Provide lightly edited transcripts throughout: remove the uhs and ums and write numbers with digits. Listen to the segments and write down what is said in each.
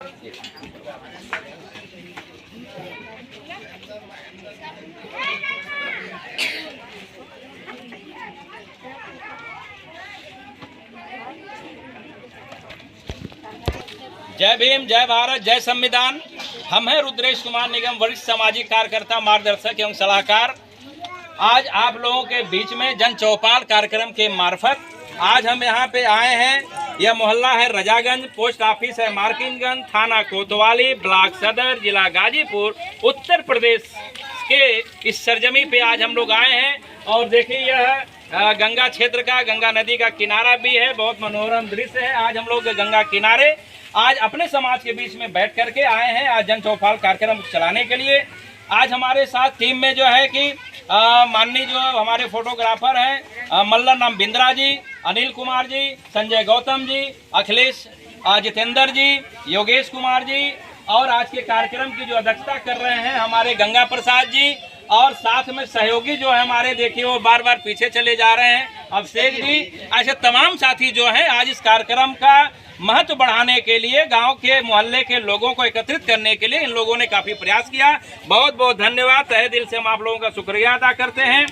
जय भीम, जय भारत, जय संविधान। हम हैं रुद्रेश कुमार निगम, वरिष्ठ सामाजिक कार्यकर्ता, मार्गदर्शक एवं सलाहकार। आज आप लोगों के बीच में जन चौपाल कार्यक्रम के मार्फत आज हम यहाँ पे आए हैं। यह मोहल्ला है रजागंज, पोस्ट ऑफिस है मार्किनगंज, थाना कोतवाली, ब्लॉक सदर, जिला गाजीपुर, उत्तर प्रदेश के इस सरजमी पे आज हम लोग आए हैं। और देखिए यह गंगा क्षेत्र का, गंगा नदी का किनारा भी है, बहुत मनोरम दृश्य है। आज हम लोग गंगा किनारे आज अपने समाज के बीच में बैठ करके आए हैं आज जन चौपाल कार्यक्रम चलाने के लिए। आज हमारे साथ टीम में जो है कि माननीय जो हमारे फोटोग्राफर हैं मल्लर नाम बिंद्रा जी, अनिल कुमार जी, संजय गौतम जी, अखिलेश जितेंद्र जी, योगेश कुमार जी, और आज के कार्यक्रम की जो अध्यक्षता कर रहे हैं हमारे गंगा प्रसाद जी, और साथ में सहयोगी जो है हमारे, देखिए वो बार बार पीछे चले जा रहे हैं, अभिषेक जी। ऐसे तमाम साथी जो हैं आज इस कार्यक्रम का महत्व बढ़ाने के लिए, गांव के मोहल्ले के लोगों को एकत्रित करने के लिए इन लोगों ने काफ़ी प्रयास किया। बहुत बहुत धन्यवाद, तहे दिल से हम आप लोगों का शुक्रिया अदा करते हैं।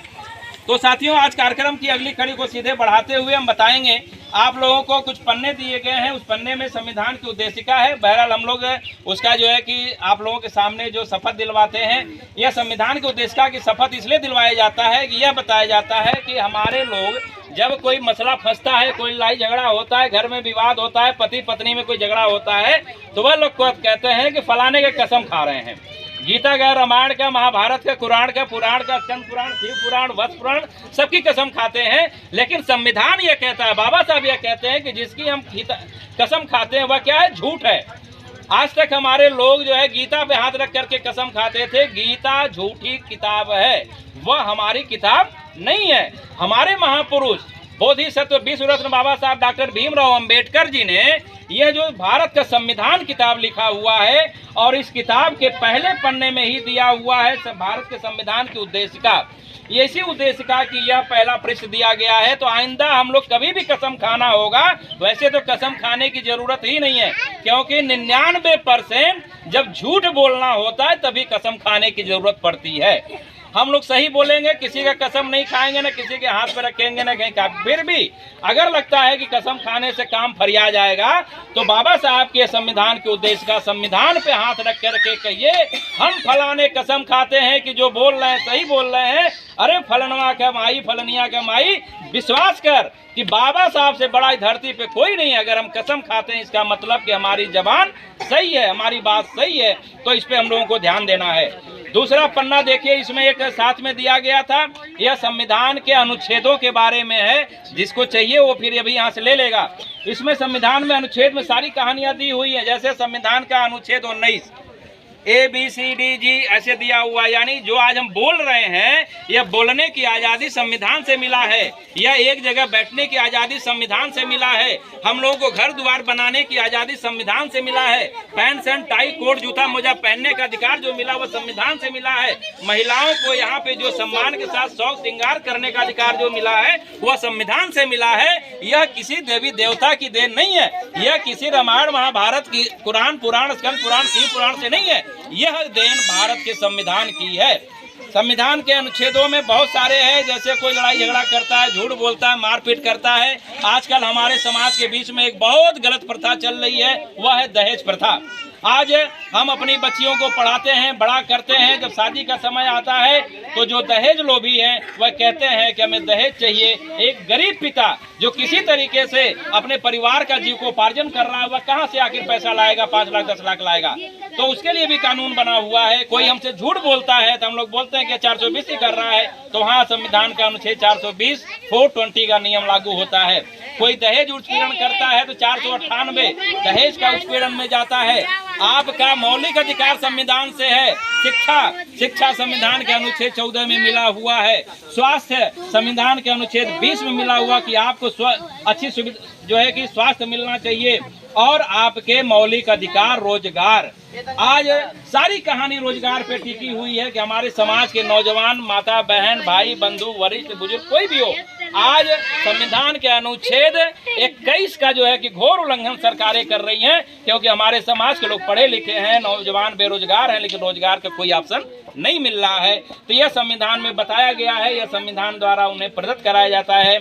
तो साथियों, आज कार्यक्रम की अगली कड़ी को सीधे बढ़ाते हुए हम बताएंगे। आप लोगों को कुछ पन्ने दिए गए हैं, उस पन्ने में संविधान की उद्देशिका है। बहरहाल हम लोग उसका जो है कि आप लोगों के सामने जो शपथ दिलवाते हैं, यह संविधान की उद्देशिका की शपथ इसलिए दिलवाया जाता है कि यह बताया जाता है कि हमारे लोग जब कोई मसला फंसता है, कोई लड़ाई झगड़ा होता है, घर में विवाद होता है, पति पत्नी में कोई झगड़ा होता है, तो वह लोग कहते हैं कि फलाने के कसम खा रहे हैं। गीता का, रामायण का, महाभारत का, कुरान का, पुराण का, स्कंद पुराण, शिव पुराण, वत्स पुराण, सबकी कसम खाते हैं। लेकिन संविधान यह कहता है, बाबा साहब यह कहते हैं कि जिसकी हम कसम खाते हैं वह क्या है? झूठ है। आज तक हमारे लोग जो है गीता पे हाथ रख करके कसम खाते थे। गीता झूठी किताब है, वह हमारी किताब नहीं है। हमारे महापुरुष बोधिसत्व विश्व रत्न बाबा साहब डॉक्टर भीमराव अंबेडकर जी ने यह जो भारत का संविधान किताब लिखा हुआ है, और इस किताब के पहले पन्ने में ही दिया हुआ है भारत के संविधान की उद्देशिका। इसी उद्देशिका की यह पहला पृष्ठ दिया गया है। तो आइंदा हम लोग कभी भी कसम खाना होगा, वैसे तो कसम खाने की जरूरत ही नहीं है, क्योंकि 99% जब झूठ बोलना होता है तभी कसम खाने की जरूरत पड़ती है। हम लोग सही बोलेंगे, किसी का कसम नहीं खाएंगे, ना किसी के हाथ पे रखेंगे, ना कहीं का। फिर भी अगर लगता है कि कसम खाने से काम फरिया जाएगा, तो बाबा साहब के संविधान के उद्देश्य का संविधान पे हाथ रख करके कहिए, हम फलाने कसम खाते हैं कि जो बोल रहे हैं सही बोल रहे हैं। अरे फलनवा का माई, फलनिया का माई, विश्वास कर कि बाबा साहब से बड़ा धरती पे कोई नहीं है। अगर हम कसम खाते हैं, इसका मतलब कि हमारी जबान सही है, हमारी बात सही है। तो इस पे हम लोगों को ध्यान देना है। दूसरा पन्ना देखिए, इसमें एक साथ में दिया गया था, यह संविधान के अनुच्छेदों के बारे में है। जिसको चाहिए वो फिर अभी यहाँ से ले लेगा। इसमें संविधान में अनुच्छेद में सारी कहानियां दी हुई है। जैसे संविधान का अनुच्छेद 19 ABCDG ऐसे दिया हुआ, यानी जो आज हम बोल रहे हैं, यह बोलने की आज़ादी संविधान से मिला है। यह एक जगह बैठने की आज़ादी संविधान से मिला है। हम लोगों को घर द्वार बनाने की आज़ादी संविधान से मिला है। पैंट शर्ट टाई कोट जूता मोजा पहनने का अधिकार जो मिला वह संविधान से मिला है। महिलाओं को यहाँ पे जो सम्मान के साथ शौक श्रृंगार करने का अधिकार जो मिला है वह संविधान से मिला है। यह किसी देवी देवता की देन नहीं है, यह किसी रामायण महाभारत की, कुरान पुराण, स्कंद पुराण, शिव पुराण से नहीं है। यह देन भारत के संविधान की है। संविधान के अनुच्छेदों में बहुत सारे हैं, जैसे कोई लड़ाई झगड़ा करता है, झूठ बोलता है, मारपीट करता है। आजकल हमारे समाज के बीच में एक बहुत गलत प्रथा चल रही है, वह है दहेज प्रथा। आज हम अपनी बच्चियों को पढ़ाते हैं, बड़ा करते हैं, जब शादी का समय आता है तो जो दहेज लोभी हैं वह कहते हैं कि हमें दहेज चाहिए। एक गरीब पिता जो किसी तरीके से अपने परिवार का जीविकोपार्जन कर रहा है, वह कहाँ से आखिर पैसा लाएगा? 5 लाख 10 लाख लाएगा। तो उसके लिए भी कानून बना हुआ है। कोई हमसे झूठ बोलता है तो हम लोग बोलते हैं कि 420 ही कर रहा है, तो वहाँ संविधान का अनुच्छेद 420 420 का नियम लागू होता है। कोई दहेज उत्पीड़न करता है तो 498 दहेज का उत्पीड़न में जाता है। आपका मौलिक अधिकार संविधान से है। शिक्षा संविधान के अनुच्छेद 14 में मिला हुआ है। स्वास्थ्य संविधान के अनुच्छेद 20 में मिला हुआ कि आपको अच्छी सुविधा जो है कि स्वास्थ्य मिलना चाहिए। और आपके मौलिक अधिकार रोजगार। आज सारी कहानी रोजगार पे टिकी हुई है कि हमारे समाज के नौजवान, माता बहन, भाई बंधु, वरिष्ठ बुजुर्ग कोई भी हो, आज संविधान के अनुच्छेद 21 का जो है कि घोर उल्लंघन सरकारें कर रही हैं, क्योंकि हमारे समाज के लोग पढ़े लिखे हैं, नौजवान बेरोजगार हैं, लेकिन रोजगार का कोई ऑप्शन नहीं मिल रहा है। तो यह संविधान में बताया गया है, यह संविधान द्वारा उन्हें प्रदत्त कराया जाता है।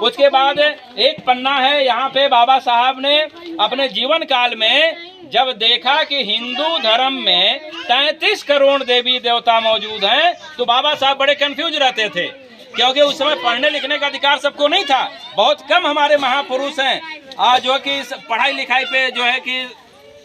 उसके बाद एक पन्ना है, यहाँ पे बाबा साहब ने अपने जीवन काल में जब देखा कि हिंदू धर्म में 33 करोड़ देवी देवता मौजूद हैं, तो बाबा साहब बड़े कंफ्यूज रहते थे, क्योंकि उस समय पढ़ने लिखने का अधिकार सबको नहीं था। बहुत कम हमारे महापुरुष हैं आज जो कि पढ़ाई लिखाई पे जो है कि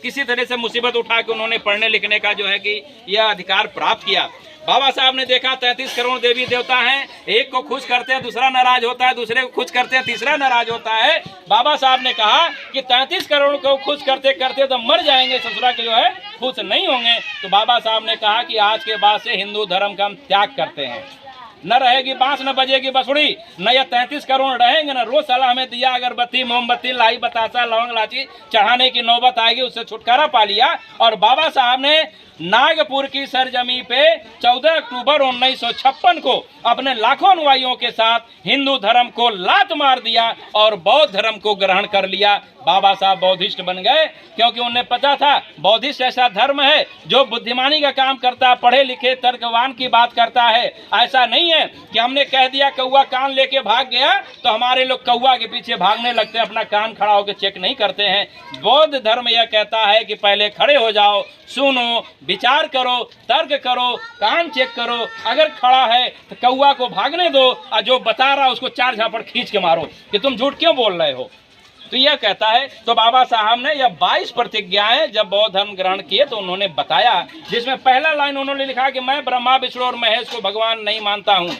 किसी तरह से मुसीबत उठा के उन्होंने पढ़ने लिखने का जो है कि यह अधिकार प्राप्त किया। बाबा साहब ने देखा 33 करोड़ देवी देवता हैं, एक को खुश करते हैं दूसरा नाराज होता है, दूसरे को खुश करते हैं तीसरा नाराज होता है। बाबा साहब ने कहा कि 33 करोड़ को खुश करते करते तो मर जाएंगे, ससुरा के जो है खुश नहीं होंगे। तो बाबा साहब ने कहा कि आज के बाद से हिंदू धर्म का हम त्याग करते हैं, न रहेगी बांस न बजेगी बसुड़ी, न यह 33 करोड़ रहेंगे, न रोज साला हमें दिया अगरबत्ती मोमबत्ती लाई बतासा लौंग लाची चढ़ाने की नौबत आएगी, उससे छुटकारा पा लिया। और बाबा साहब ने नागपुर की सरजमी पे 14 अक्टूबर 1956 को अपने लाखों अनुयायियों के साथ हिंदू धर्म को लात मार दिया और बौद्ध धर्म को ग्रहण कर लिया। बाबा साहब बौद्धिस्ट बन गए, क्योंकि उन्हें पता था बौद्धिस्ट ऐसा धर्म है जो बुद्धिमानी का काम करता है, पढ़े लिखे तर्कवान की बात करता है। ऐसा नहीं है कि हमने कह दिया कौवा कान लेके भाग गया तो हमारे लोग कौवा के पीछे भागने लगते हैं, अपना कान खड़ा होकर चेक नहीं करते हैं। बौद्ध धर्म यह कहता है कि पहले खड़े हो जाओ, सुनो, विचार करो, तर्क करो, कान चेक करो, अगर खड़ा है तो कौवा को भागने दो और जो बता रहा है उसको 4 झापड़ खींच के मारो कि तुम झूठ क्यों बोल रहे हो। तो यह कहता है। तो बाबा साहब ने यह 22 प्रतिज्ञाएं जब बौद्ध धर्म ग्रहण किए तो उन्होंने बताया, जिसमें पहला लाइन उन्होंने लिखा कि मैं ब्रह्मा विष्णु और महेश को भगवान नहीं मानता हूँ।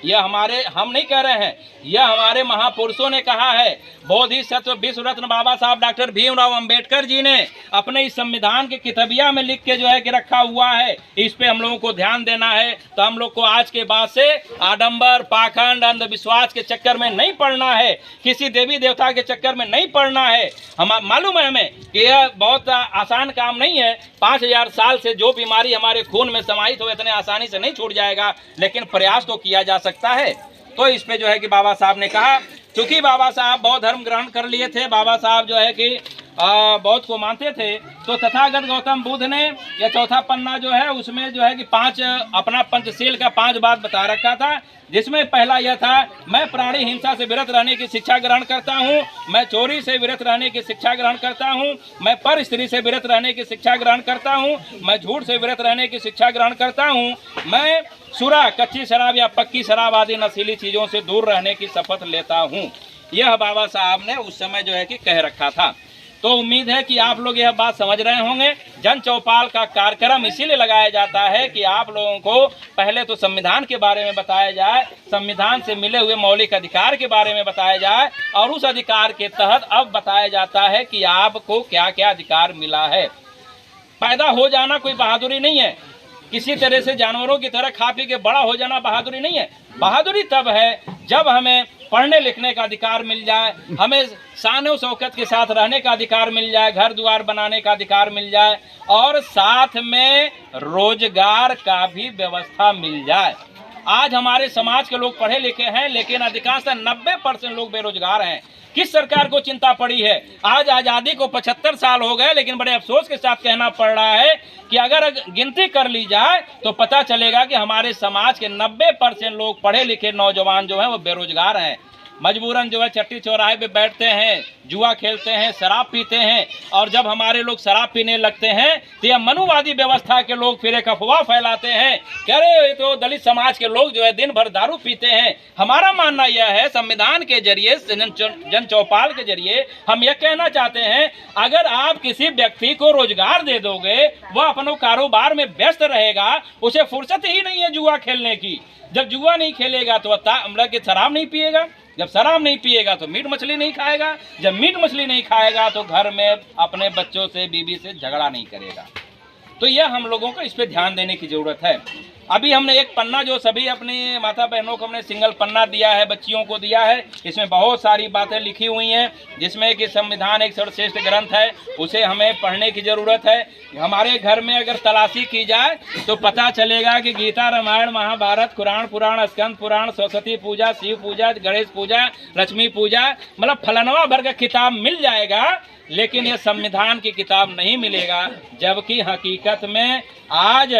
यह हम नहीं कह रहे हैं, यह हमारे महापुरुषों ने कहा है। बोधिसत्व विश्व रत्न बाबा साहब डॉक्टर भीमराव अंबेडकर जी ने अपने इस संविधान के किताबिया में लिख के जो है कि रखा हुआ है। इस पे हम लोगों को ध्यान देना है। तो हम लोग को आज के बाद से आडंबर, पाखंड, अंधविश्वास के चक्कर में नहीं पड़ना है, किसी देवी देवता के चक्कर में नहीं पड़ना है। हम मालूम है हमें कि यह बहुत आसान काम नहीं है। 5000 साल से जो बीमारी हमारे खून में समाहित हो इतने आसानी से नहीं छूट जाएगा, लेकिन प्रयास तो किया जा सकता है। तो इस पे जो है कि बाबा साहब ने कहा, क्योंकि बाबा साहब बौद्ध धर्म ग्रहण कर लिए थे, बाबा साहब जो है कि बौद्ध को मानते थे, तो तथागत गौतम बुद्ध ने यह चौथा पन्ना जो है उसमें जो है कि 5 अपना पंचशील का 5 बात बता रखा था, जिसमें पहला यह था, मैं प्राणी हिंसा से विरत रहने की शिक्षा ग्रहण करता हूँ, मैं चोरी से विरत रहने की शिक्षा ग्रहण करता हूँ, मैं पर स्त्री से विरत रहने की शिक्षा ग्रहण करता हूँ, मैं झूठ से विरत रहने की शिक्षा ग्रहण करता हूँ, मैं सुरा, कच्ची शराब या पक्की शराब आदि नशीली चीज़ों से दूर रहने की शपथ लेता हूँ। यह बाबा साहब ने उस समय जो है कि कह रखा था। तो उम्मीद है कि आप लोग यह बात समझ रहे होंगे। जन चौपाल का कार्यक्रम इसीलिए लगाया जाता है कि आप लोगों को पहले तो संविधान के बारे में बताया जाए, संविधान से मिले हुए मौलिक अधिकार के बारे में बताया जाए, और उस अधिकार के तहत अब बताया जाता है कि आपको क्या क्या अधिकार मिला है। पैदा हो जाना कोई बहादुरी नहीं है, किसी तरह से जानवरों की तरह खा पी के बड़ा हो जाना बहादुरी नहीं है। बहादुरी तब है जब हमें पढ़ने लिखने का अधिकार मिल जाए, हमें शान और शौकत के साथ रहने का अधिकार मिल जाए, घर द्वार बनाने का अधिकार मिल जाए, और साथ में रोजगार का भी व्यवस्था मिल जाए। आज हमारे समाज के लोग पढ़े लिखे हैं, लेकिन अधिकांशतः 90% लोग बेरोजगार हैं। किस सरकार को चिंता पड़ी है? आज आज़ादी को 75 साल हो गए, लेकिन बड़े अफसोस के साथ कहना पड़ रहा है कि अगर गिनती कर ली जाए तो पता चलेगा कि हमारे समाज के 90% लोग पढ़े लिखे नौजवान जो हैं वो बेरोजगार हैं। मजबूरन जो है चट्टी चौराहे पे बैठते हैं, जुआ खेलते हैं, शराब पीते हैं, और जब हमारे लोग शराब पीने लगते हैं तो यह मनुवादी व्यवस्था के लोग फिर एक अफवाह फैलाते हैं कि अरे तो दलित समाज के लोग जो है दिन भर दारू पीते हैं। हमारा मानना यह है, संविधान के जरिए, जन चौपाल के जरिए हम यह कहना चाहते हैं, अगर आप किसी व्यक्ति को रोजगार दे दोगे, वह अपने कारोबार में व्यस्त रहेगा, उसे फुर्सत ही नहीं है जुआ खेलने की। जब जुआ नहीं खेलेगा तो शराब नहीं पिएगा, जब शराब नहीं पिएगा तो मीट मछली नहीं खाएगा, जब मीट मछली नहीं खाएगा तो घर में अपने बच्चों से, बीवी से झगड़ा नहीं करेगा। तो यह हम लोगों को इस पे ध्यान देने की जरूरत है। अभी हमने एक पन्ना जो सभी अपनी माता बहनों को हमने सिंगल पन्ना दिया है, बच्चियों को दिया है। इसमें बहुत सारी बातें लिखी हुई हैं, जिसमें कि संविधान एक सर्वश्रेष्ठ ग्रंथ है, उसे हमें पढ़ने की ज़रूरत है। हमारे घर में अगर तलाशी की जाए तो पता चलेगा कि गीता, रामायण, महाभारत, कुरान पुराण, स्कंद पुराण, सरस्वती पूजा, शिव पूजा, गणेश पूजा, लक्ष्मी पूजा, मतलब फलनवा भर का किताब मिल जाएगा, लेकिन ये संविधान की किताब नहीं मिलेगा। जबकि हकीकत में आज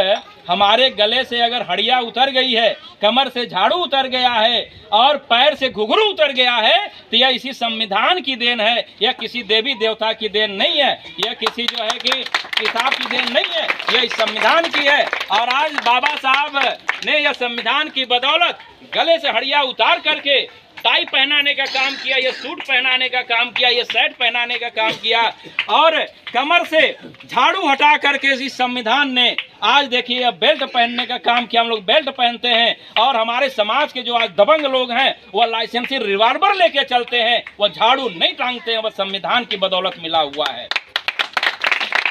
हमारे गले से अगर हड़िया उतर गई है, कमर से झाड़ू उतर गया है और पैर से घुघरू उतर गया है, तो यह इसी संविधान की देन है। यह किसी देवी देवता की देन नहीं है, यह किसी जो है कि किताब की देन नहीं है, यह इस संविधान की है। और आज बाबा साहब ने यह संविधान की बदौलत गले से हड़िया उतार करके टाई पहनाने का काम किया, ये सूट पहनाने का काम किया, ये शर्ट पहनाने का काम किया, और कमर से झाड़ू हटा करके इस संविधान ने आज देखिए अब बेल्ट पहनने का काम किया। हम लोग बेल्ट पहनते हैं और हमारे समाज के जो आज दबंग लोग हैं वह लाइसेंसी रिवॉल्वर लेके चलते हैं, वह झाड़ू नहीं टांगते हैं, वह संविधान की बदौलत मिला हुआ है।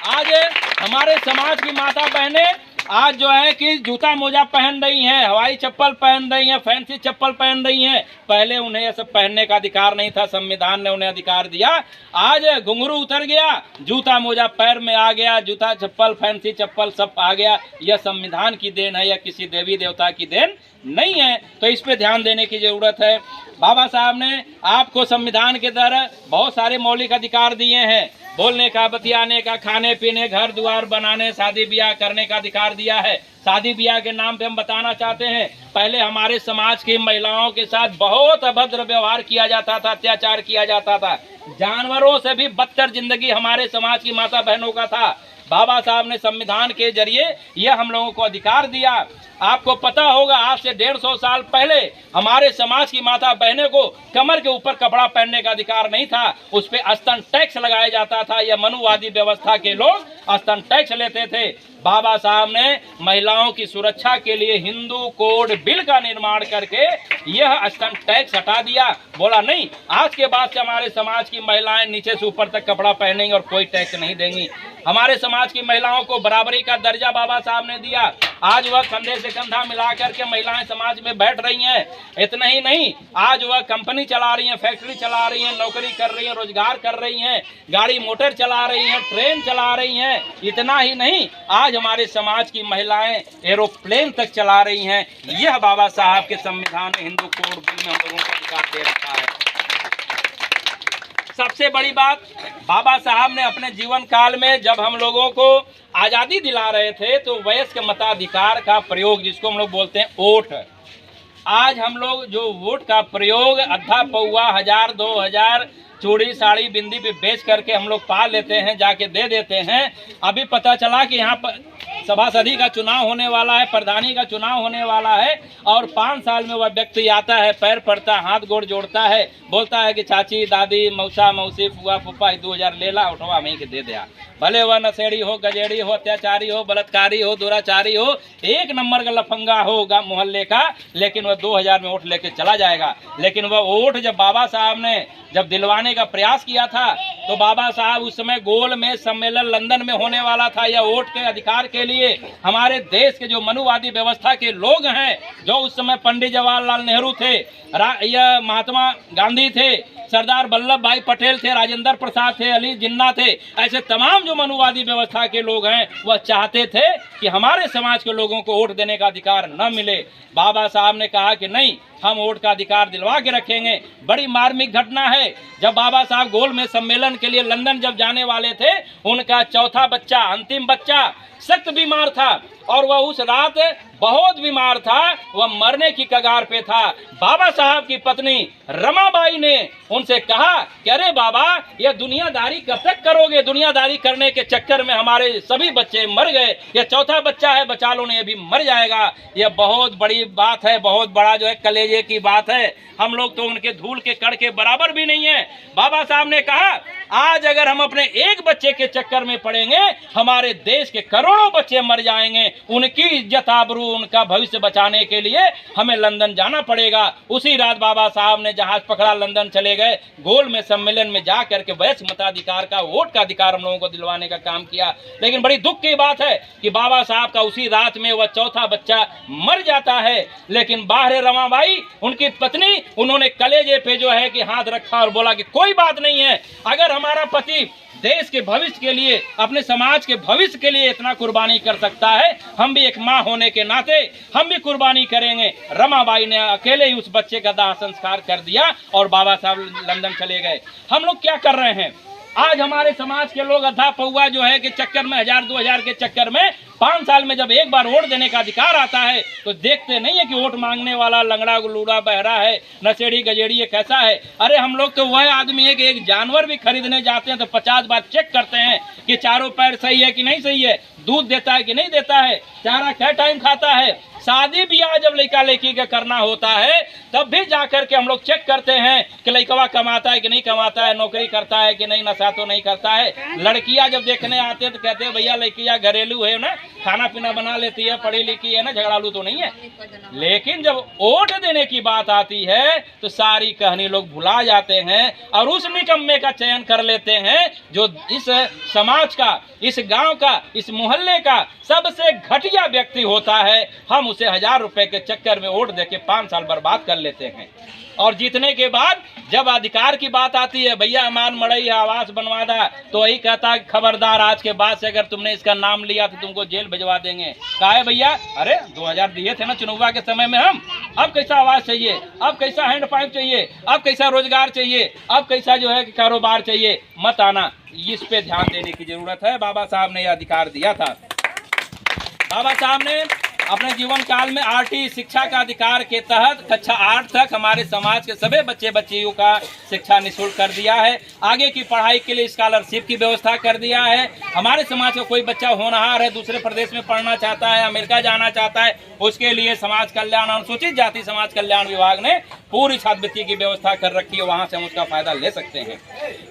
आज हमारे समाज की माता बहनें आज जो है कि जूता मोजा पहन रही हैं, हवाई चप्पल पहन रही हैं, फैंसी चप्पल पहन रही हैं। पहले उन्हें ये सब पहनने का अधिकार नहीं था, संविधान ने उन्हें अधिकार दिया। आज घुंघरू उतर गया, जूता मोजा पैर में आ गया, जूता चप्पल फैंसी चप्पल सब आ गया। यह संविधान की देन है, यह किसी देवी देवता की देन नहीं है। तो इस पे ध्यान देने की जरूरत है। बाबा साहब ने आपको संविधान के द्वारा बहुत सारे मौलिक अधिकार दिए हैं, बोलने का, बतियाने का, खाने पीने, घर द्वार बनाने, शादी ब्याह करने का अधिकार दिया है। शादी ब्याह के नाम पे हम बताना चाहते हैं, पहले हमारे समाज की महिलाओं के साथ बहुत अभद्र व्यवहार किया जाता था, अत्याचार किया जाता था, जानवरों से भी बदतर जिंदगी हमारे समाज की माता बहनों का था। बाबा साहब ने संविधान के जरिए यह हम लोगों को अधिकार दिया। आपको पता होगा आज से 150 साल पहले हमारे समाज की माता बहनों को कमर के ऊपर कपड़ा पहनने का अधिकार नहीं था, उस पर स्तन टैक्स लगाया जाता था। यह मनुवादी व्यवस्था के लोग स्तन टैक्स लेते थे। बाबा साहब ने महिलाओं की सुरक्षा के लिए हिंदू कोड बिल का निर्माण करके यह स्तन टैक्स हटा दिया। बोला नहीं, आज के बाद से हमारे समाज की महिलाएं नीचे से ऊपर तक कपड़ा पहनेंगी और कोई टैक्स नहीं देंगी। हमारे समाज की महिलाओं को बराबरी का दर्जा बाबा साहब ने दिया। आज वह कंधे से कंधा मिलाकर के महिलाएं समाज में बैठ रही हैं। इतना ही नहीं, आज वह कंपनी चला रही हैं, फैक्ट्री चला रही हैं, नौकरी कर रही हैं, रोजगार कर रही हैं, गाड़ी मोटर चला रही हैं, ट्रेन चला रही हैं। इतना ही नहीं, आज हमारे समाज की महिलाएं एरोप्लेन तक चला रही हैं। यह बाबा साहब के संविधान हिंदू कोड बिल में हम लोगों को अधिकार दे रखा है। सबसे बड़ी बात, बाबा साहब ने अपने जीवन काल में जब हम लोगों को आज़ादी दिला रहे थे तो वयस्क मताधिकार का प्रयोग, जिसको हम लोग बोलते हैं वोट, आज हम लोग जो वोट का प्रयोग अद्धा पौवा 1000 2000 चूड़ी साड़ी बिंदी पे बेच करके हम लोग पा लेते हैं, जाके दे देते हैं। अभी पता चला कि यहाँ पर सभासदी का चुनाव होने वाला है, प्रधानी का चुनाव होने वाला है, और 5 साल में वह व्यक्ति आता है, पैर पड़ता, हाथ गोड़ जोड़ता है, बोलता है कि चाची दादी मौसा मौसी फुआ फूफा 2000 ले ला, उठवा वहीं के दे दिया। भले वह नशेड़ी हो, गजेड़ी हो, अत्याचारी हो, बलात्कारी हो, दुराचारी हो, एक नंबर का लफंगा होगा मोहल्ले का, लेकिन वह 2000 में वोट लेके चला जाएगा। लेकिन वह वोट जब बाबा साहब ने जब दिलवाने का प्रयास किया था तो बाबा साहब उस समय गोल में सम्मेलन लंदन में होने वाला था। यह वोट के अधिकार के लिए हमारे देश के जो मनुवादी व्यवस्था के लोग हैं, जो उस समय पंडित जवाहरलाल नेहरू थे, यह महात्मा गांधी थे, सरदार वल्लभ भाई पटेल थे, राजेंद्र प्रसाद थे, अली जिन्ना थे, ऐसे तमाम जो मनुवादी व्यवस्था के लोग हैं वह चाहते थे कि हमारे समाज के लोगों को वोट देने का अधिकार न मिले। बाबा साहब ने कहा कि नहीं, हम वोट का अधिकार दिलवा के रखेंगे। बड़ी मार्मिक घटना है, जब बाबा साहब गोल में सम्मेलन के लिए लंदन जब जाने वाले थे, उनका चौथा बच्चा, अंतिम बच्चा सख्त बीमार था और वह उस रात बहुत बीमार था, वह मरने की कगार पे था। बाबा साहब की पत्नी रमाबाई ने उनसे कहा कि अरे बाबा, यह दुनियादारी कब तक करोगे? दुनियादारी करने के चक्कर में हमारे सभी बच्चे मर गए, यह चौथा बच्चा है, बचा लो, नहीं अभी मर जाएगा। यह बहुत बड़ी बात है, बहुत बड़ा जो है कलेजे की बात है। हम लोग तो उनके धूल के कण के बराबर भी नहीं है। बाबा साहब ने कहा आज अगर हम अपने एक बच्चे के चक्कर में पड़ेंगे, हमारे देश के करोड़ों बच्चे मर जाएंगे। उनकी इज्जत आबरू, उनका भविष्य बचाने के लिए हमें लंदन जाना पड़ेगा। उसी रात बाबा साहब ने जहाज पकड़ा, लंदन चले गए, गोल में सम्मेलन में जा करके वयस्क मताधिकार का, वोट का अधिकार हम लोगों को दिलवाने का काम किया। लेकिन बड़ी दुख की बात है कि बाबा साहब का उसी रात में वह चौथा बच्चा मर जाता है। लेकिन बाहर रमाबाई, उनकी पत्नी, उन्होंने कलेजे पे जो है कि हाथ रखा और बोला कि कोई बात नहीं है, अगर हमारा पति देश के भविष्य के लिए, अपने समाज के भविष्य के लिए इतना कुर्बानी कर सकता है, हम भी एक माँ होने के नाते हम भी कुर्बानी करेंगे। रमाबाई ने अकेले ही उस बच्चे का दाह संस्कार कर दिया और बाबा साहब लंदन चले गए। हम लोग क्या कर रहे हैं? आज हमारे समाज के लोग अधा पौआ जो है कि चक्कर में, 1000-2000 के चक्कर में 5 साल में जब एक बार वोट देने का अधिकार आता है तो देखते नहीं है कि वोट मांगने वाला लंगड़ा लूड़ा बहरा है, नशेड़ी गजेड़ी ये कैसा है। अरे हम लोग तो वह आदमी है कि एक जानवर भी खरीदने जाते हैं तो 50 बार चेक करते हैं कि चारों पैर सही है कि नहीं सही है, दूध देता है कि नहीं देता है, चारा क्या टाइम खाता है। शादी ब्याह जब लड़का लड़की का करना होता है तब भी जाकर के हम लोग चेक करते हैं कि लड़कवा कमाता है कि नहीं कमाता है, नौकरी करता है कि नहीं, नशा तो नहीं करता है। लड़कियां जब देखने आते हैं तो कहते हैं भैया लड़कियां घरेलू है ना, खाना पीना बना लेती है, पढ़ी लिखी है ना, झगड़ालू तो नहीं है। लेकिन जब वोट देने की बात आती है तो सारी कहानी लोग भुला जाते हैं और उस निकम्मे का चयन कर लेते हैं जो इस समाज का, इस गांव का, इस मोहल्ले का सबसे घटिया व्यक्ति होता है। हम उसे 1000 रुपए के चक्कर में वोट देके 5 साल बर्बाद कर लेते हैं और जीतने के बाद जब अधिकार की बात आती है, भैया अमान मड़ई आवास बनवा दा, तो वही कहता है खबरदार आज के बाद से अगर तुमने इसका नाम लिया तो तुमको जेल भिजवा देंगे। कहा है भैया, अरे 2000 दिए थे ना चुनाव के समय में हम, अब कैसा आवास चाहिए, अब कैसा हैंड पाइप चाहिए, अब कैसा रोजगार चाहिए, अब कैसा जो है कि कारोबार चाहिए, मत आना। इस पे ध्यान देने की जरूरत है। बाबा साहब ने यह अधिकार दिया था। बाबा साहब ने अपने जीवन काल में आरटी शिक्षा का अधिकार के तहत कक्षा 8 तक हमारे समाज के सभी बच्चे बच्चियों का शिक्षा निःशुल्क कर दिया है। आगे की पढ़ाई के लिए स्कॉलरशिप की व्यवस्था कर दिया है। हमारे समाज का कोई बच्चा होनहार है, दूसरे प्रदेश में पढ़ना चाहता है, अमेरिका जाना चाहता है, उसके लिए समाज कल्याण, अनुसूचित जाति समाज कल्याण विभाग ने पूरी छात्रवृत्ति की व्यवस्था कर रखी है। वहाँ से हम उसका फायदा ले सकते हैं।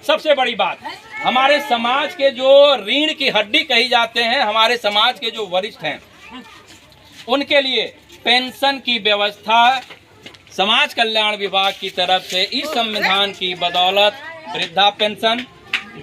सबसे बड़ी बात, हमारे समाज के जो रीढ़ की हड्डी कही जाते हैं, हमारे समाज के जो वरिष्ठ हैं, उनके लिए पेंशन की व्यवस्था समाज कल्याण विभाग की तरफ से इस संविधान की बदौलत वृद्धा पेंशन,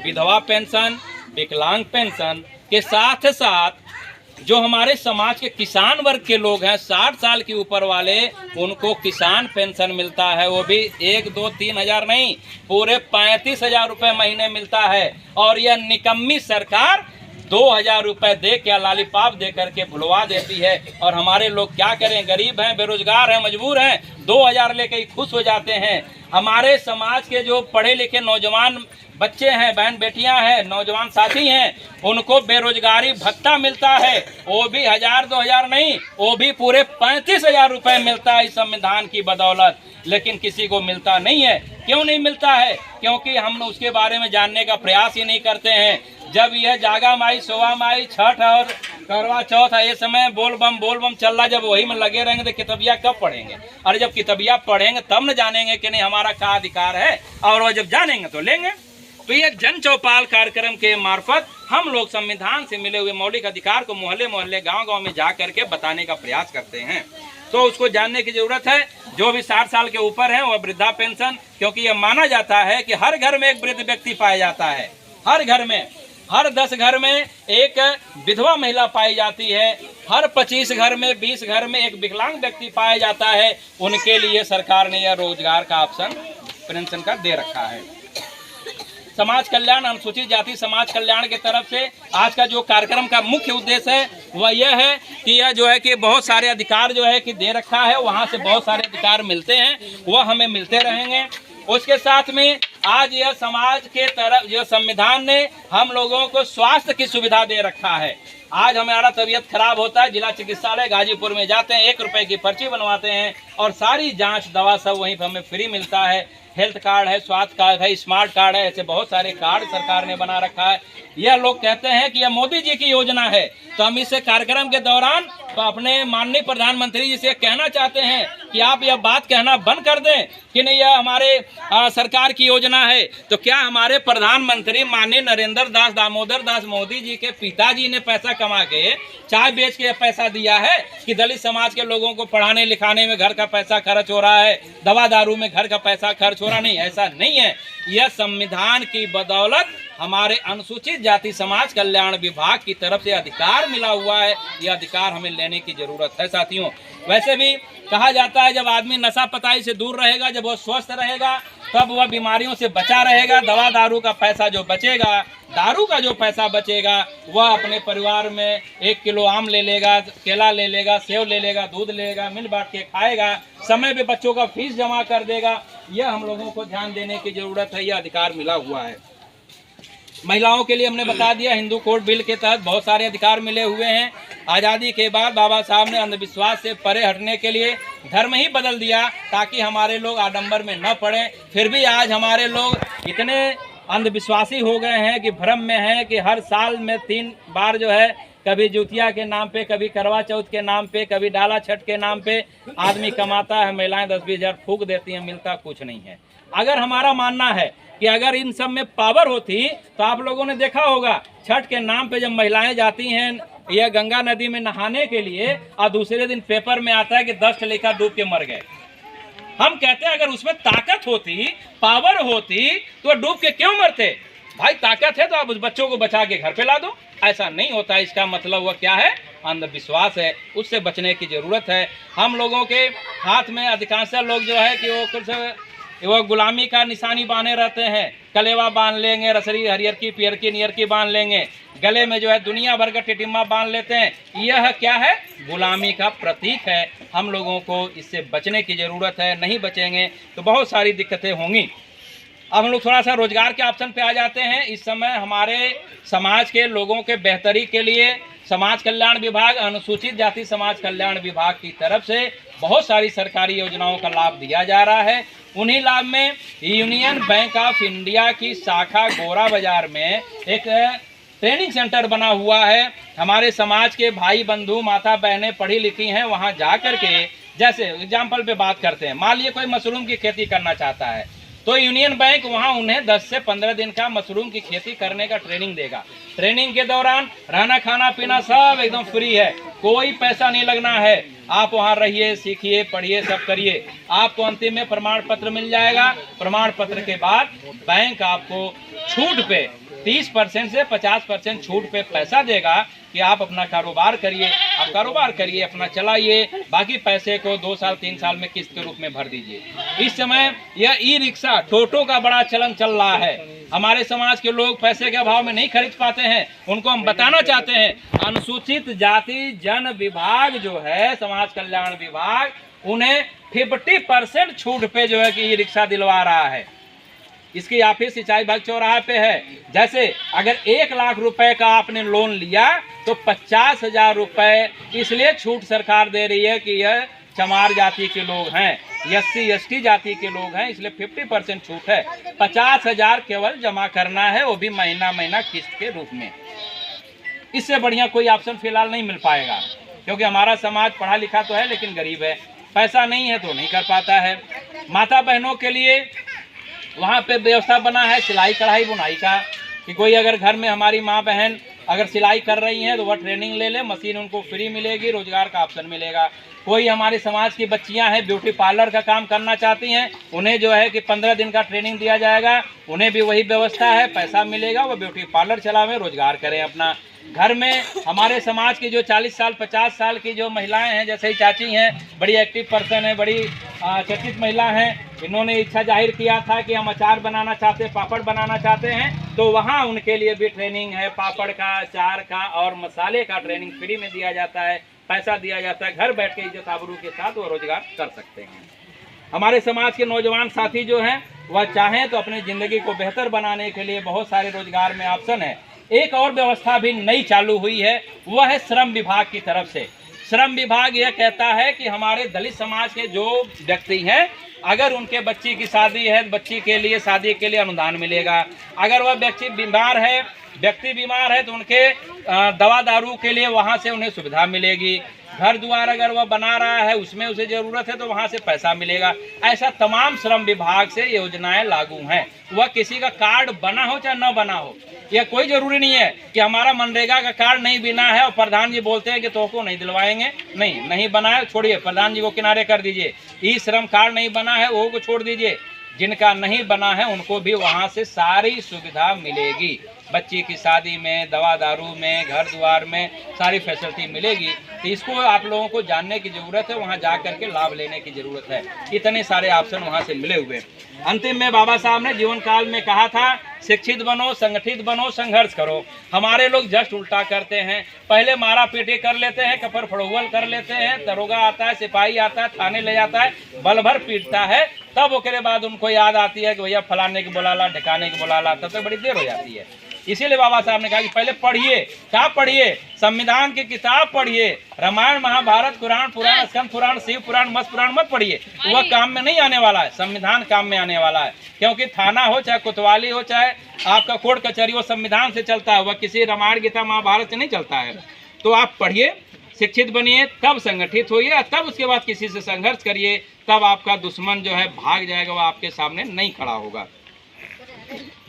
विधवा पेंशन, विकलांग पेंशन के साथ साथ जो हमारे समाज के किसान वर्ग के लोग हैं, 60 साल के ऊपर वाले, उनको किसान पेंशन मिलता है। वो भी 1, 2, 3 हजार नहीं, पूरे 35,000 रुपये महीने मिलता है। और यह निकम्मी सरकार 2000 रुपए दे के लालीपाप दे करके भुलवा देती है। और हमारे लोग क्या करें, गरीब हैं, बेरोजगार हैं, मजबूर हैं, 2000 लेके ही खुश हो जाते हैं। हमारे समाज के जो पढ़े लिखे नौजवान बच्चे हैं, बहन बेटियां हैं, नौजवान साथी हैं, उनको बेरोजगारी भत्ता मिलता है। वो भी 1000-2000 नहीं, वो भी पूरे 35,000 रुपए मिलता है इस संविधान की बदौलत। लेकिन किसी को मिलता नहीं है। क्यों नहीं मिलता है? क्योंकि हम उसके बारे में जानने का प्रयास ही नहीं करते हैं। जब यह जागा माई, सोवा माई, छठ और करवा चौथ है, ये समय बोल बम चल रहा, जब वही में लगे रहेंगे तो किताबिया कब पढ़ेंगे? अरे जब किताबिया पढ़ेंगे तब न जानेंगे कि नहीं हमारा क्या अधिकार है, और वह जब जानेंगे तो लेंगे। तो ये जन चौपाल कार्यक्रम के मार्फत हम लोग संविधान से मिले हुए मौलिक अधिकार को मोहल्ले मोहल्ले, गांव-गांव में जा करके बताने का प्रयास करते हैं। तो उसको जानने की जरूरत है। जो भी 60 साल के ऊपर है वह वृद्धा पेंशन, क्योंकि यह माना जाता है कि हर घर में एक वृद्ध व्यक्ति पाया जाता है। हर घर में, हर 10 घर में एक विधवा महिला पाई जाती है। हर 25 घर में, 20 घर में एक विकलांग व्यक्ति पाया जाता है। उनके लिए सरकार ने यह रोजगार का ऑप्शन पेंशन का दे रखा है। समाज कल्याण, अनुसूचित जाति समाज कल्याण की तरफ से आज का जो कार्यक्रम का मुख्य उद्देश्य है वह यह है कि यह जो है कि बहुत सारे अधिकार जो है कि दे रखा है, वहाँ से बहुत सारे अधिकार मिलते हैं, वह हमें मिलते रहेंगे। उसके साथ में आज यह समाज के तरफ जो संविधान ने हम लोगों को स्वास्थ्य की सुविधा दे रखा है। आज हमारा तबीयत खराब होता है, जिला चिकित्सालय गाजीपुर में जाते हैं, 1 रुपए की पर्ची बनवाते हैं और सारी जांच दवा सब वहीं पर हमें फ्री मिलता है। हेल्थ कार्ड है, स्वास्थ्य कार्ड है, स्मार्ट कार्ड है, ऐसे बहुत सारे कार्ड सरकार ने बना रखा है। यह लोग कहते हैं कि यह मोदी जी की योजना है, तो हम इस कार्यक्रम के दौरान तो अपने माननीय प्रधानमंत्री जी से कहना चाहते हैं कि आप यह बात कहना बंद कर दें कि नहीं यह हमारे सरकार की योजना है। तो क्या हमारे प्रधानमंत्री माननीय नरेंद्र दास दामोदर दास मोदी जी के पिताजी ने पैसा कमा के चाय बेच के पैसा दिया है कि दलित समाज के लोगों को पढ़ाने लिखाने में घर का पैसा खर्च हो रहा है, दवा दारू में घर का पैसा खर्च हो रहा? नहीं, ऐसा नहीं है। यह संविधान की बदौलत हमारे अनुसूचित जाति समाज कल्याण विभाग की तरफ से अधिकार मिला हुआ है। यह अधिकार हमें लेने की जरूरत है साथियों। वैसे भी कहा जाता है जब आदमी नशा पताई से दूर रहेगा, जब वो स्वस्थ रहेगा, तब वह बीमारियों से बचा रहेगा। दवा दारू का पैसा जो बचेगा, दारू का जो पैसा बचेगा, वह अपने परिवार में 1 किलो आम ले लेगा, केला ले लेगा, सेव ले लेगा, दूध ले लेगा, मिल बांट के खाएगा, समय पे बच्चों का फीस जमा कर देगा। यह हम लोगों को ध्यान देने की जरूरत है। यह अधिकार मिला हुआ है। महिलाओं के लिए हमने बता दिया, हिंदू कोड बिल के तहत बहुत सारे अधिकार मिले हुए हैं। आज़ादी के बाद बाबा साहब ने अंधविश्वास से परे हटने के लिए धर्म ही बदल दिया ताकि हमारे लोग आडंबर में न पड़े। फिर भी आज हमारे लोग इतने अंधविश्वासी हो गए हैं कि भ्रम में हैं कि हर साल में 3 बार जो है, कभी जुतिया के नाम पे, कभी करवा चौथ के नाम पे, कभी डाला छठ के नाम पे आदमी कमाता है, महिलाएं 10-20 हज़ार फूंक देती हैं, मिलता कुछ नहीं है। अगर हमारा मानना है कि अगर इन सब में पावर होती तो आप लोगों ने देखा होगा छठ के नाम पे जब महिलाएं जाती हैं यह गंगा नदी में नहाने के लिए और दूसरे दिन पेपर में आता है कि 10 लड़का डूब के मर गए। हम कहते हैं अगर उसमें ताकत होती, पावर होती तो डूब के क्यों मरते? भाई ताकत है तो आप उस बच्चों को बचा के घर पे ला दो। ऐसा नहीं होता। इसका मतलब वह क्या है? अंधविश्वास है। उससे बचने की जरूरत है। हम लोगों के हाथ में अधिकांश लोग जो है कि वो कुछ वो गुलामी का निशानी बांधे रहते हैं। कलेवा बांध लेंगे, रसरी हरियर की पियर की नियर की बांध लेंगे, गले में जो है दुनिया भर का टिटिम्मा बांध लेते हैं। यह क्या है? गुलामी का प्रतीक है। हम लोगों को इससे बचने की ज़रूरत है। नहीं बचेंगे तो बहुत सारी दिक्कतें होंगी। अब हम लोग थोड़ा सा रोजगार के ऑप्शन पे आ जाते हैं। इस समय हमारे समाज के लोगों के बेहतरी के लिए समाज कल्याण विभाग, अनुसूचित जाति समाज कल्याण विभाग की तरफ से बहुत सारी सरकारी योजनाओं का लाभ दिया जा रहा है। उन्हीं लाभ में यूनियन बैंक ऑफ इंडिया की शाखा गोरा बाजार में एक ट्रेनिंग सेंटर बना हुआ है। हमारे समाज के भाई बंधु माता बहनें पढ़ी लिखी हैं, वहाँ जा कर के, जैसे एग्जाम्पल पे बात करते हैं, मान लीजिए कोई मशरूम की खेती करना चाहता है तो यूनियन बैंक वहाँ उन्हें 10 से 15 दिन का मशरूम की खेती करने का ट्रेनिंग देगा। ट्रेनिंग के दौरान रहना खाना पीना सब एकदम फ्री है, कोई पैसा नहीं लगना है। आप वहाँ रहिए, सीखिए, पढ़िए, सब करिए। आपको अंतिम में प्रमाण पत्र मिल जाएगा। प्रमाण पत्र के बाद बैंक आपको छूट पे 30% से 50% छूट पे पैसा देगा कि आप अपना कारोबार करिए। आप कारोबार करिए, अपना चलाइए, बाकी पैसे को 2 साल 3 साल में किस्त के रूप में भर दीजिए। इस समय यह ई रिक्शा, टोटो का बड़ा चलन चल रहा है। हमारे समाज के लोग पैसे के अभाव में नहीं खरीद पाते हैं। उनको हम बताना चाहते हैं अनुसूचित जाति जन विभाग जो है, समाज कल्याण विभाग, उन्हें 50% छूट पे जो है कि ई रिक्शा दिलवा रहा है। इसकी ऑफिस सिंचाई विभाग चौराहे पे है। जैसे अगर 1 लाख रुपए का आपने लोन लिया तो 50,000 रुपए इसलिए छूट सरकार दे रही है कि यह चमार जाति के लोग हैं, SC ST जाति के लोग हैं, इसलिए 50% छूट है। 50,000 केवल जमा करना है, वो भी महीना महीना किस्त के रूप में। इससे बढ़िया कोई ऑप्शन फिलहाल नहीं मिल पाएगा, क्योंकि हमारा समाज पढ़ा लिखा तो है लेकिन गरीब है, पैसा नहीं है तो नहीं कर पाता है। माता बहनों के लिए वहाँ पे व्यवस्था बना है सिलाई कढ़ाई बुनाई का, कि कोई अगर घर में हमारी माँ बहन अगर सिलाई कर रही हैं तो वह ट्रेनिंग ले ले, मशीन उनको फ्री मिलेगी, रोजगार का ऑप्शन मिलेगा। कोई हमारे समाज की बच्चियां हैं ब्यूटी पार्लर का काम करना चाहती हैं, उन्हें जो है कि 15 दिन का ट्रेनिंग दिया जाएगा, उन्हें भी वही व्यवस्था है, पैसा मिलेगा, वो ब्यूटी पार्लर चलावें, रोजगार करें अपना। घर में हमारे समाज की जो 40 साल 50 साल की जो महिलाएं हैं, जैसे ही चाची हैं, बड़ी एक्टिव पर्सन है, बड़ी चर्चित महिला हैं, इन्होंने इच्छा जाहिर किया था कि हम अचार बनाना चाहते हैं, पापड़ बनाना चाहते हैं, तो वहाँ उनके लिए भी ट्रेनिंग है, पापड़ का, अचार का और मसाले का ट्रेनिंग फ्री में दिया जाता है, पैसा दिया जाता है। घर बैठ के इज्जत आबरू के साथ वो रोजगार कर सकते हैं। हमारे समाज के नौजवान साथी जो हैं वह चाहें तो अपनी ज़िंदगी को बेहतर बनाने के लिए बहुत सारे रोजगार में ऑप्शन है। एक और व्यवस्था भी नई चालू हुई है, वह है श्रम विभाग की तरफ से। श्रम विभाग यह कहता है कि हमारे दलित समाज के जो व्यक्ति हैं, अगर उनके बच्ची की शादी है, बच्ची के लिए शादी के लिए अनुदान मिलेगा। अगर वह व्यक्ति बीमार है तो उनके दवा दारू के लिए वहाँ से उन्हें सुविधा मिलेगी। घर द्वार अगर वह बना रहा है उसमें उसे जरूरत है तो वहाँ से पैसा मिलेगा। ऐसा तमाम श्रम विभाग से योजनाएं लागू हैं। वह किसी का कार्ड बना हो चाहे न बना हो, यह कोई जरूरी नहीं है कि हमारा मनरेगा का कार्ड नहीं बना है और प्रधान जी बोलते हैं कि तो को नहीं दिलवाएंगे। नहीं बना है, छोड़िए, प्रधान जी को किनारे कर दीजिए। ई श्रम कार्ड नहीं बना है वो को छोड़ दीजिए। जिनका नहीं बना है उनको भी वहाँ से सारी सुविधा मिलेगी। बच्चे की शादी में, दवा दारू में, घर द्वार में सारी फैसिलिटी मिलेगी। तो इसको आप लोगों को जानने की ज़रूरत है, वहाँ जा कर के लाभ लेने की ज़रूरत है। इतने सारे ऑप्शन वहाँ से मिले हुए। अंतिम में बाबा साहब ने जीवन काल में कहा था, शिक्षित बनो, संगठित बनो, संघर्ष करो। हमारे लोग जस्ट उल्टा करते हैं। पहले मारा पीटी कर लेते हैं, कपर फड़ोवल कर लेते हैं, दरोगा आता है, सिपाही आता है, थाने ले जाता है, बल भर पीटता है, तब उसके बाद उनको याद आती है कि भैया फलाने की बुलाला, ढकाने की बुलाला, तब तक बड़ी देर हो जाती है। इसीलिए बाबा साहब ने कहा कि पहले पढ़िए। क्या पढ़िए? संविधान की किताब पढ़िए। रामायण, महाभारत, कुरान, पुराण, स्कंद पुराण, शिव पुराण, मत्स्य पुराण मत पढ़िए, वह काम में नहीं आने वाला है। संविधान काम में आने वाला है, क्योंकि थाना हो चाहे कोतवाली हो चाहे आपका कोर्ट कचहरी, वो संविधान से चलता है, वह किसी रामायण, गीता, महाभारत से नहीं चलता है। तो आप पढ़िए, शिक्षित बनिए, तब संगठित होइए, तब उसके बाद किसी से संघर्ष करिए, तब आपका दुश्मन जो है भाग जाएगा, वह आपके सामने नहीं खड़ा होगा।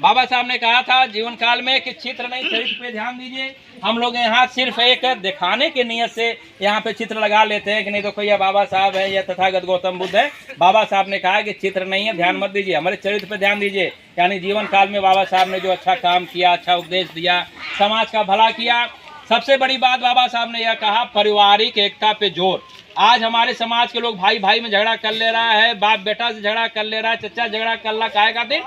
बाबा साहब ने कहा था जीवन काल में कि चित्र नहीं, चरित्र पे ध्यान दीजिए। हम लोग यहाँ सिर्फ एक दिखाने की नियत से यहाँ पे चित्र लगा लेते हैं कि नहीं देखो यह बाबा साहब है, यह तथागत गौतम बुद्ध है। बाबा साहब ने कहा कि चित्र नहीं है, ध्यान मत दीजिए, हमारे चरित्र पे ध्यान दीजिए। यानी जीवन काल में बाबा साहब ने जो अच्छा काम किया, अच्छा उपदेश दिया, समाज का भला किया। सबसे बड़ी बात बाबा साहब ने यह कहा, पारिवारिक एकता पे जोर। आज हमारे समाज के लोग भाई भाई में झगड़ा कर ले रहा है, बाप बेटा से झगड़ा कर ले रहा है, चचा झगड़ा कर रहा, काहे का दिन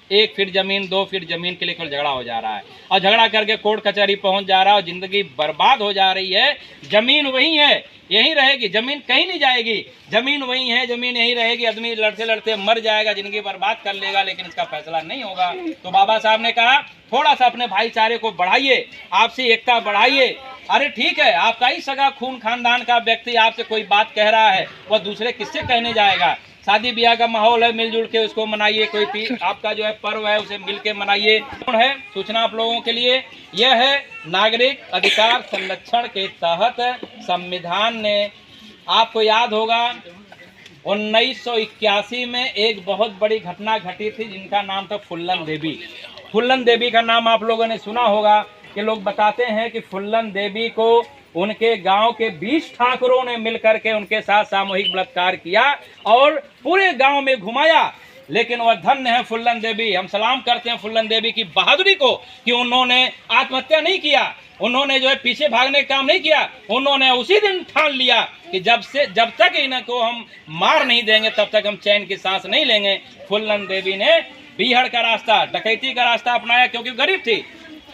1 फीट जमीन, 2 फीट जमीन के लेकर झगड़ा हो जा रहा है, और झगड़ा करके कोर्ट कचहरी पहुंच जा रहा है और जिंदगी बर्बाद हो जा रही है। जमीन वही है, यहीं रहेगी, जमीन कहीं नहीं जाएगी, जमीन वही है, जमीन यहीं रहेगी। आदमी लड़ते लड़ते मर जाएगा, जिंदगी बर्बाद कर लेगा, लेकिन इसका फैसला नहीं होगा। तो बाबा साहब ने कहा थोड़ा सा अपने भाईचारे को बढ़ाइए, आपसी एकता बढ़ाइए। अरे ठीक है, आपका ही सगा खून खानदान का व्यक्ति आपसे कोई बात कह रहा है, वह दूसरे किससे कहने जाएगा? शादी ब्याह का माहौल है, मिलजुल के उसको मनाइए। कोई आपका जो है पर्व है उसे मिल के मनाइए। है सूचना आप लोगों के लिए, यह है नागरिक अधिकार संरक्षण के तहत संविधान ने, आपको याद होगा 1981 में एक बहुत बड़ी घटना घटी थी जिनका नाम था फुल्लन देवी। फुल्लन देवी का नाम आप लोगों ने सुना होगा कि लोग बताते हैं कि फुल्लन देवी को उनके गांव के 20 ठाकुरों ने मिलकर के उनके साथ सामूहिक बलात्कार किया और पूरे गांव में घुमाया। लेकिन वह धन्य है फुल्लन देवी। हम सलाम करते हैं फुल्लन देवी की बहादुरी को कि उन्होंने आत्महत्या नहीं किया, उन्होंने जो है पीछे भागने का काम नहीं किया। उन्होंने उसी दिन ठान लिया कि जब तक इनको हम मार नहीं देंगे तब तक हम चैन की सांस नहीं लेंगे। फुल्लन देवी ने बीहड़ का रास्ता, डकैती का रास्ता अपनाया, क्योंकि गरीब थी,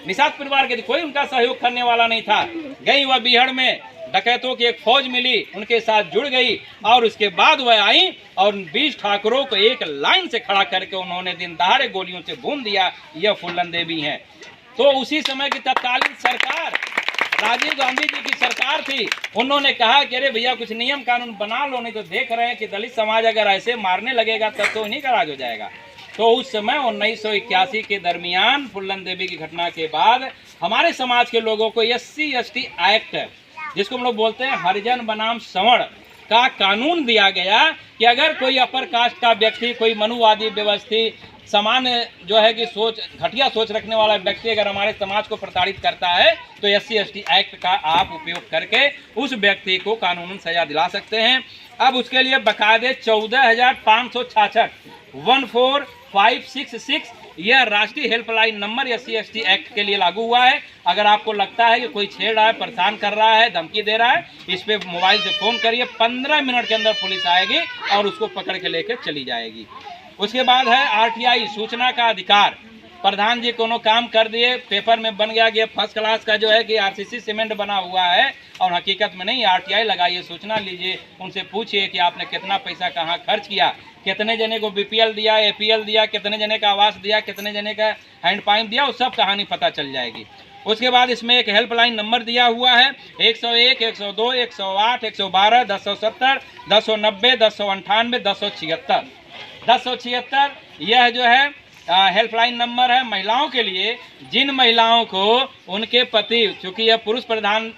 निषाद परिवार के, कोई उनका सहयोग करने वाला नहीं था। गई वह बीहड़ में, डकैतों की एक फौज मिली, उनके साथ जुड़ गई और उसके बाद वह आई और 20 ठाकुरों को एक लाइन से खड़ा करके उन्होंने दिन दहाड़े गोलियों से भून दिया। यह फुल्लन देवी हैं। तो उसी समय की तत्कालीन सरकार, राजीव गांधी जी की सरकार थी, उन्होंने कहा कि अरे भैया कुछ नियम कानून बना लो, नहीं तो देख रहे हैं कि दलित समाज अगर ऐसे मारने लगेगा तब तो इन्हीं का राज हो जाएगा। तो उस समय 1981 के दरमियान फुल्लन देवी की घटना के बाद हमारे समाज के लोगों को SC/ST एक्ट, जिसको हम लोग बोलते हैं हरिजन बनाम सवर्ण का कानून दिया गया कि अगर कोई अपर कास्ट का व्यक्ति, कोई मनुवादी व्यवस्थित सामान्य जो है कि सोच, घटिया सोच रखने वाला व्यक्ति अगर हमारे समाज को प्रताड़ित करता है तो SC/ST एक्ट का आप उपयोग करके उस व्यक्ति को कानूनन सजा दिला सकते हैं। अब उसके लिए बकायदे 14,566 14566 यह राष्ट्रीय हेल्पलाइन नंबर SC/ST एक्ट के लिए लागू हुआ है। अगर आपको लगता है कि कोई छेड़ रहा है, परेशान कर रहा है, धमकी दे रहा है, इस पे मोबाइल से फ़ोन करिए, 15 मिनट के अंदर पुलिस आएगी और उसको पकड़ के लेकर चली जाएगी। उसके बाद है RTI सूचना का अधिकार। प्रधान जी कोनो काम कर दिए, पेपर में बन गया कि फर्स्ट क्लास का जो है कि RCC सीमेंट बना हुआ है और हकीकत में नहीं। RTI लगाइए, सूचना लीजिए, उनसे पूछिए कि आपने कितना पैसा कहाँ खर्च किया, कितने जने को BPL दिया, APL दिया, कितने जने का आवास दिया, कितने जने का हैंड पाइप दिया, वो सब कहानी पता चल जाएगी। उसके बाद इसमें एक हेल्पलाइन नंबर दिया हुआ है 101, 102, 108, 112, 1070, 1090, 1098, 1076। 1076 यह जो है हेल्पलाइन नंबर है महिलाओं के लिए, जिन महिलाओं को उनके पति, चूँकि यह पुरुष प्रधान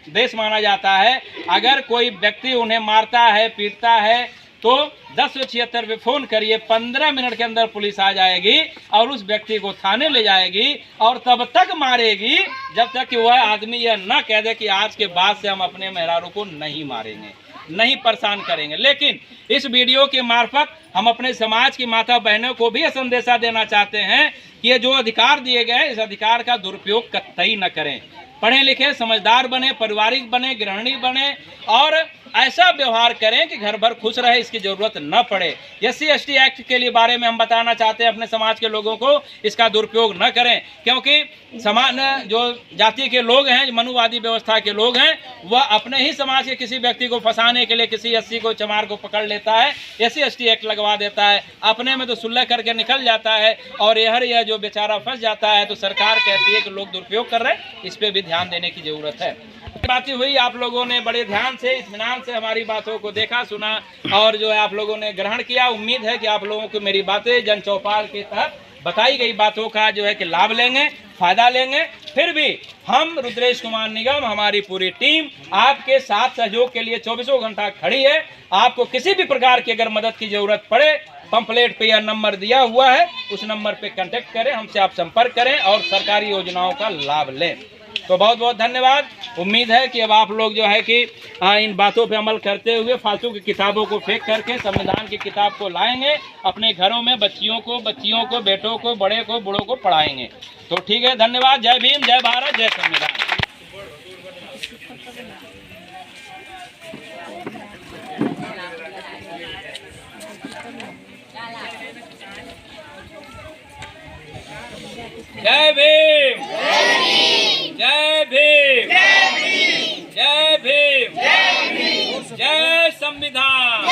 देश माना जाता है। अगर कोई व्यक्ति उन्हें मारता है, पीटता है, तो 1076 पे फ़ोन करिए, 15 मिनट के अंदर पुलिस आ जाएगी और उस व्यक्ति को थाने ले जाएगी और तब तक मारेगी जब तक कि वह आदमी यह न कह दे कि आज के बाद से हम अपने मेहरारू को नहीं मारेंगे, नहीं परेशान करेंगे। लेकिन इस वीडियो के मार्फत हम अपने समाज की माता बहनों को भी यह संदेशा देना चाहते हैं कि ये जो अधिकार दिए गए हैं, इस अधिकार का दुरुपयोग कतई न करें। पढ़े लिखे, समझदार बने, पारिवारिक बने, गृहिणी बने और ऐसा व्यवहार करें कि घर भर खुश रहे, इसकी जरूरत न पड़े। SC/ST एक्ट के लिए बारे में हम बताना चाहते हैं अपने समाज के लोगों को, इसका दुरुपयोग न करें, क्योंकि समान जो जाति के लोग हैं, मनुवादी व्यवस्था के लोग हैं, वह अपने ही समाज के किसी व्यक्ति को फंसाने के लिए किसी SC को, चमार को पकड़ लेता है, SC/ST एक्ट लगवा देता है, अपने में तो सुलह करके निकल जाता है और यह जो बेचारा फंस जाता है तो सरकार कहती है कि लोग दुरुपयोग कर रहे हैं। इस पर भी ध्यान देने की जरूरत है। बातें हुई, आप लोगों ने बड़े ध्यान से, इत्मीनान से हमारी बातों को देखा, सुना और जो है आप लोगों ने ग्रहण किया। उम्मीद है कि आप लोगों को मेरी बातें जन चौपाल के तहत बताई गई बातों का जो है कि लाभ लेंगे, फायदा लेंगे। फिर भी हम रुद्रेश कुमार निगम, हमारी पूरी टीम आपके साथ सहयोग के लिए 24 घंटा खड़ी है। आपको किसी भी प्रकार की अगर मदद की जरूरत पड़े, पंपलेट पे यह नंबर दिया हुआ है, उस नंबर पे कांटेक्ट करें, हमसे आप संपर्क करें और सरकारी योजनाओं का लाभ लें। तो बहुत बहुत धन्यवाद। उम्मीद है कि अब आप लोग जो है कि इन बातों पे अमल करते हुए फालतू की किताबों को फेंक करके संविधान की किताब को लाएंगे, अपने घरों में बच्चियों को, बेटों को, बड़े को, बूढ़ों को पढ़ाएंगे। तो ठीक है, धन्यवाद। जय भीम, जय भारत, जय संविधान। जय भीम, जय भीम, जय भीम, जय संविधान।